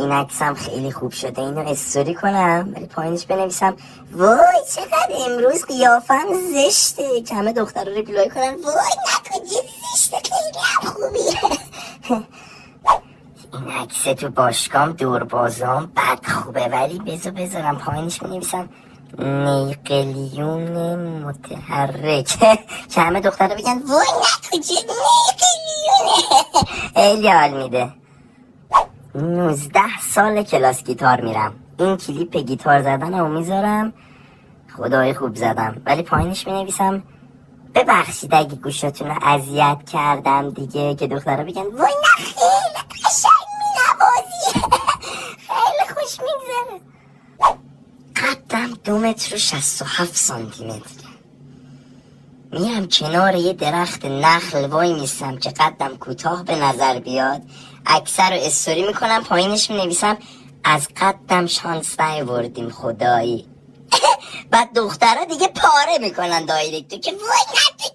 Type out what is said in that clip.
این عکسم خیلی خوب شده، اینو استوری کنم ولی پایینش بنویسم وای چقدر امروز قیافم زشته، کمه دختر رو ریپلای کنن وای نکن زشته خیلی هم خوبیه. این عکس تو باشگاه دوربازام بد خوبه ولی بذارم پایینش بنویسم نیقلیون متحرک که همه دختر رو بگن وای نکن چه نیقلیونه. خیلی حال میده. 19 سال کلاس گیتار میرم. این کلیپ گیتار زدن رو میذارم، خدای خوب زدم، ولی پایینش مینویسم ببخشید اگه گوشاتون رو اذیت کردم دیگه، که دخترها بگن وای نه خیلی قشنگ مینوازی. خیلی خوش میگذره. قدم 2 متر و 67 سانتی متر. میرم کنار یه درخت نخل وای میستم که قدم کوتاه به نظر بیاد، اکثر رو استوری میکنم، پایینش مینویسم از قدم شانس نیاوردیم خدایی. بعد دخترها دیگه پاره میکنن دایرکتو که وای نه که